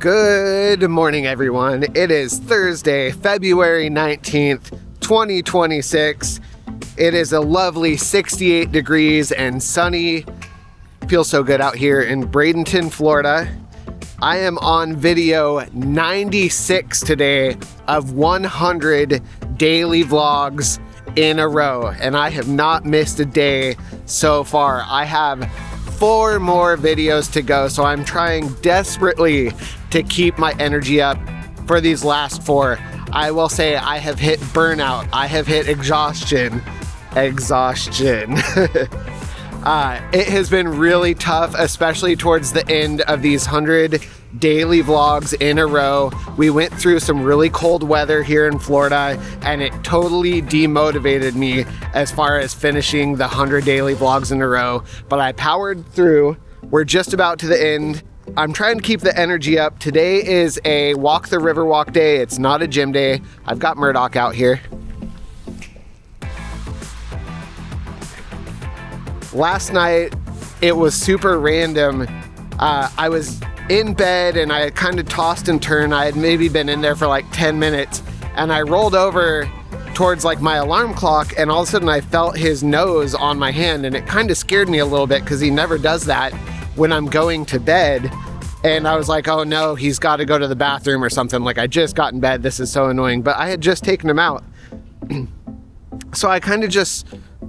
Good morning, everyone. It is Thursday, February 19th, 2026. It is a lovely 68 degrees and sunny. Feels so good out here in Bradenton, Florida. I am on video 96 today of 100 daily vlogs in a row, and I have not missed a day so far. I have 4 more videos to go, so I'm trying desperately to keep my energy up for these last 4. I will say I have hit burnout. I have hit exhaustion. It has been really tough, especially towards the end of these 100 daily vlogs in a row. We went through some really cold weather here in Florida, and it totally demotivated me as far as finishing the 100 daily vlogs in a row. But I powered through. We're just about to the end. I'm trying to keep the energy up. Today is a walk the Riverwalk day. It's not a gym day. I've got Murdoch out here. Last night, it was super random. I was in bed and I kind of tossed and turned. I had maybe been in there for like 10 minutes, and I rolled over towards like my alarm clock, and all of a sudden I felt his nose on my hand, and it kind of scared me a little bit because he never does that when I'm going to bed. And I was like, oh no, he's got to go to the bathroom or something. Like, I just got in bed. This is so annoying. But I had just taken him out. So I kind of just,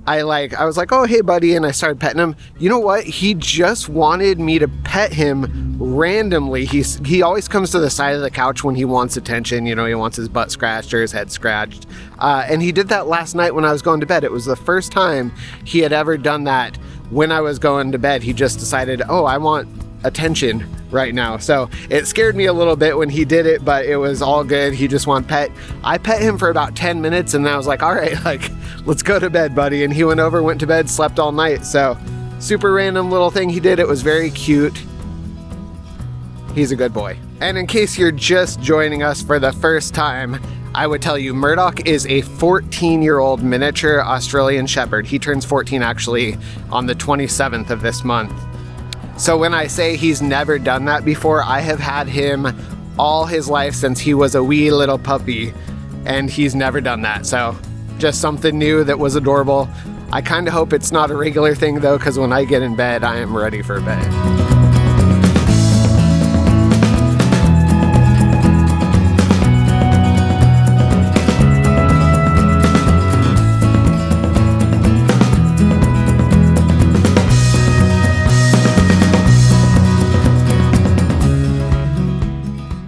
I was like, oh, hey buddy. And I started petting him. You know what? He just wanted me to pet him randomly. He always comes to the side of the couch when he wants attention. You know, he wants his butt scratched or his head scratched. And he did that last night when I was going to bed. It was the first time he had ever done that. When I was going to bed, he just decided, oh, I want attention right now. So it scared me a little bit when he did it, but it was all good. He just wanted pet. I pet him for about 10 minutes, and I was like, all right, let's go to bed, buddy. And he went over, went to bed, slept all night. So super random little thing he did. It was very cute. He's a good boy. And in case you're just joining us for the first time, I would tell you Murdoch is a 14-year-old miniature Australian Shepherd. He turns 14 actually on the 27th of this month. So when I say he's never done that before, I have had him all his life since he was a wee little puppy, and he's never done that. So just something new that was adorable. I kind of hope it's not a regular thing though, because when I get in bed, I am ready for bed.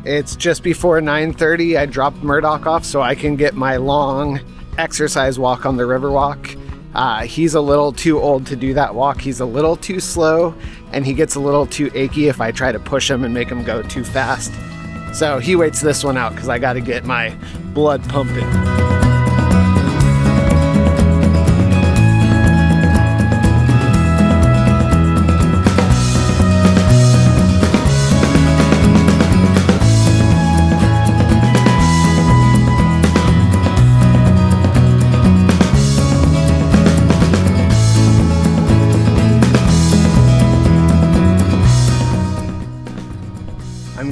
It's just before 9:30. I dropped Murdoch off so I can get my long exercise walk on the Riverwalk. He's a little too old to do that walk. He's a little too slow, and he gets a little too achy if I try to push him and make him go too fast. So he waits this one out because I got to get my blood pumping.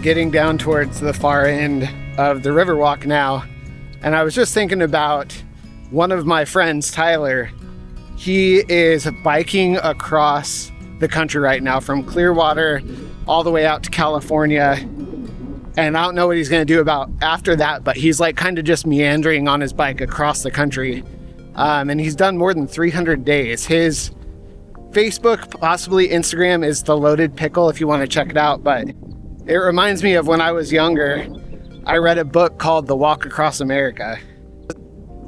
Getting down towards the far end of the Riverwalk now, and I was just thinking about one of my friends, Tyler. He is biking across the country right now from Clearwater all the way out to California, and I don't know what he's going to do about after that, but he's like kind of just meandering on his bike across the country, and he's done more than 300 days. His Facebook, possibly Instagram, is The Loaded Pickle if you want to check it out. But it reminds me of when I was younger. I read a book called The Walk Across America.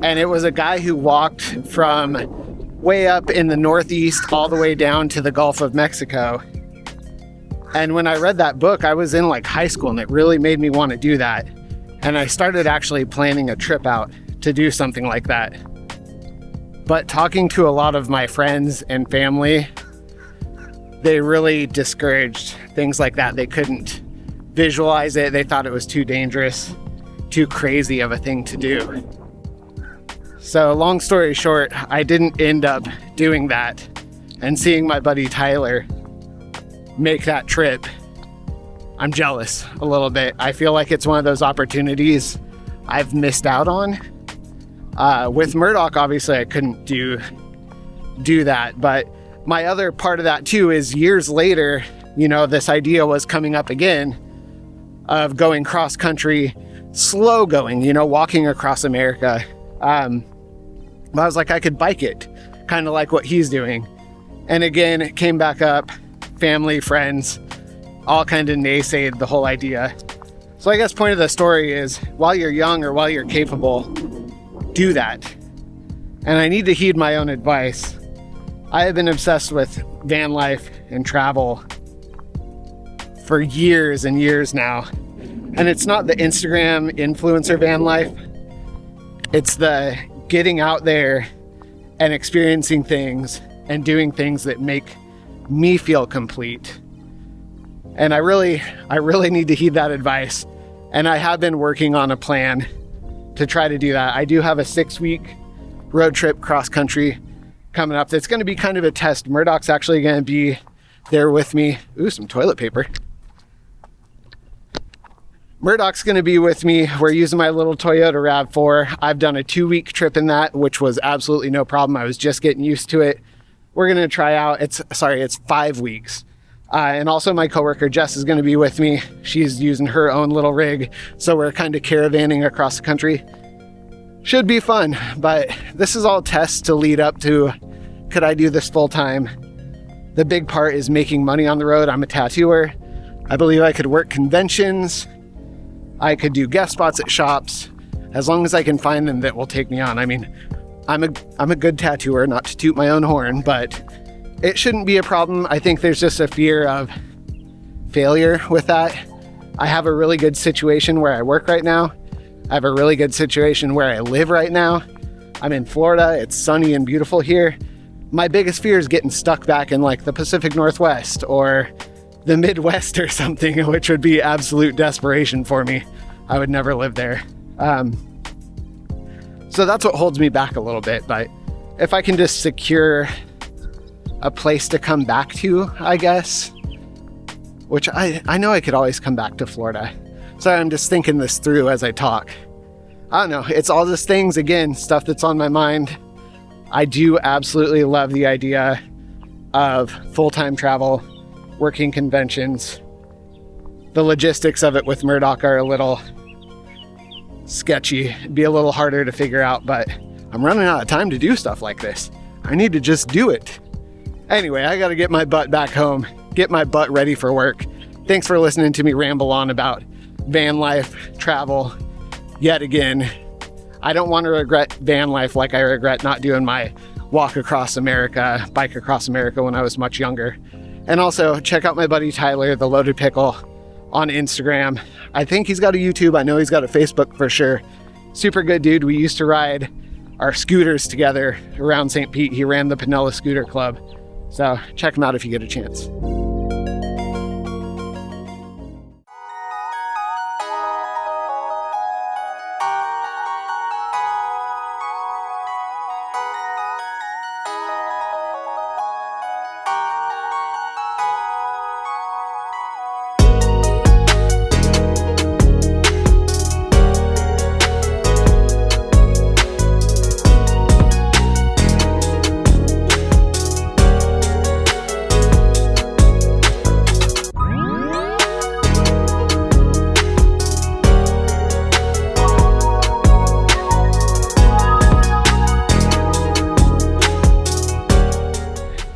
And it was a guy who walked from way up in the Northeast all the way down to the Gulf of Mexico. And when I read that book, I was in like high school, and it really made me want to do that. And I started actually planning a trip out to do something like that. But talking to a lot of my friends and family, they really discouraged things like that. They couldn't visualize it. They thought it was too dangerous, too crazy of a thing to do. So long story short, I didn't end up doing that. And seeing my buddy Tyler make that trip I'm jealous a little bit. I feel like it's one of those opportunities I've missed out on. With Murdoch, obviously I couldn't do that, but my other part of that too is years later, you know, this idea was coming up again of going cross country, slow going, you know, walking across America. I was like, I could bike it, kind of like what he's doing. And again, it came back up, family, friends, all kind of naysayed the whole idea. So I guess point of the story is, while you're young or while you're capable, do that. And I need to heed my own advice. I have been obsessed with van life and travel for years and years now. And it's not the Instagram influencer van life. It's the getting out there and experiencing things and doing things that make me feel complete. And I really need to heed that advice. And I have been working on a plan to try to do that. I do have a 6-week road trip cross country coming up. That's going to be kind of a test. Murdoch's actually going to be there with me. Ooh, some toilet paper. Murdoch's going to be with me. We're using my little Toyota RAV4. I've done a 2-week trip in that, which was absolutely no problem. I was just getting used to it. We're going to try out, it's 5 weeks. And also my coworker Jess is going to be with me. She's using her own little rig, so we're kind of caravanning across the country. Should be fun, but this is all tests to lead up to, could I do this full time? The big part is making money on the road. I'm a tattooer. I believe I could work conventions. I could do guest spots at shops, as long as I can find them that will take me on. I mean, I'm a good tattooer, not to toot my own horn, but it shouldn't be a problem. I think there's just a fear of failure with that. I have a really good situation where I work right now. I have a really good situation where I live right now. I'm in Florida. It's sunny and beautiful here. My biggest fear is getting stuck back in like the Pacific Northwest or the Midwest or something, which would be absolute desperation for me. I would never live there. So that's what holds me back a little bit. But if I can just secure a place to come back to, I guess, which I know I could always come back to Florida. So I'm just thinking this through as I talk. I don't know. It's all these things, again, stuff that's on my mind. I do absolutely love the idea of full-time travel, working conventions. The logistics of it with Murdoch are a little sketchy. It'd be a little harder to figure out, but I'm running out of time to do stuff like this. I need to just do it. Anyway, I got to get my butt back home, get my butt ready for work. Thanks for listening to me ramble on about van life, travel, yet again. I don't want to regret van life like I regret not doing my walk across America, bike across America when I was much younger. And also check out my buddy Tyler, the Loaded Pickle, on Instagram. I think he's got a YouTube. I know he's got a Facebook for sure. Super good dude. We used to ride our scooters together around St. Pete. He ran the Pinella Scooter Club. So check him out if you get a chance.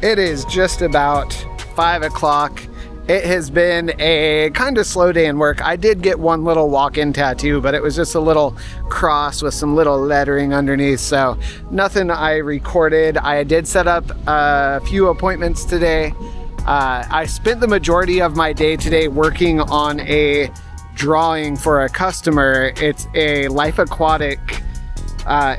It is just about 5 o'clock. It has been a kind of slow day in work. I did get one little walk-in tattoo, but it was just a little cross with some little lettering underneath, so nothing I recorded. I did set up a few appointments today. I spent the majority of my day today working on a drawing for a customer. It's a Life Aquatic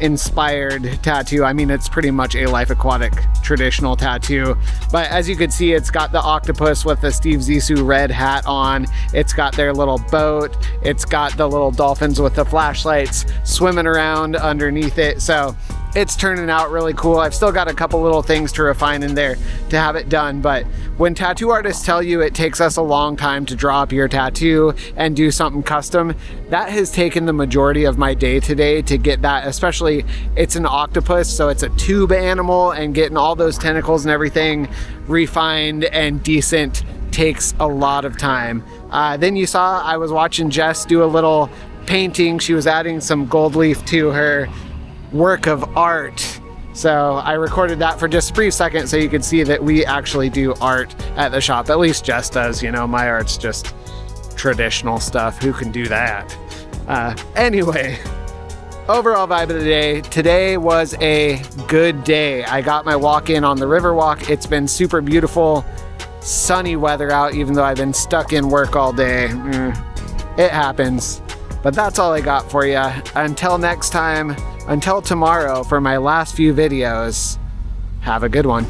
inspired tattoo. I mean, it's pretty much a Life Aquatic traditional tattoo, but as you can see, it's got the octopus with the Steve Zissou red hat on. It's got their little boat. It's got the little dolphins with the flashlights swimming around underneath it. So it's turning out really cool. I've still got a couple little things to refine in there to have it done, but when tattoo artists tell you it takes us a long time to draw up your tattoo and do something custom, that has taken the majority of my day today to get that. Especially, it's an octopus, so it's a tube animal, and getting all those tentacles and everything refined and decent takes a lot of time. Then you saw I was watching Jess do a little painting. She was adding some gold leaf to her work of art. So I recorded that for just a brief second so you could see that we actually do art at the shop. At least Jess does, you know, my art's just traditional stuff. Who can do that? Anyway, overall vibe of the day. Today was a good day. I got my walk in on the Riverwalk. It's been super beautiful, sunny weather out, even though I've been stuck in work all day. It happens. But that's all I got for you. Until next time, until tomorrow for my last few videos, have a good one.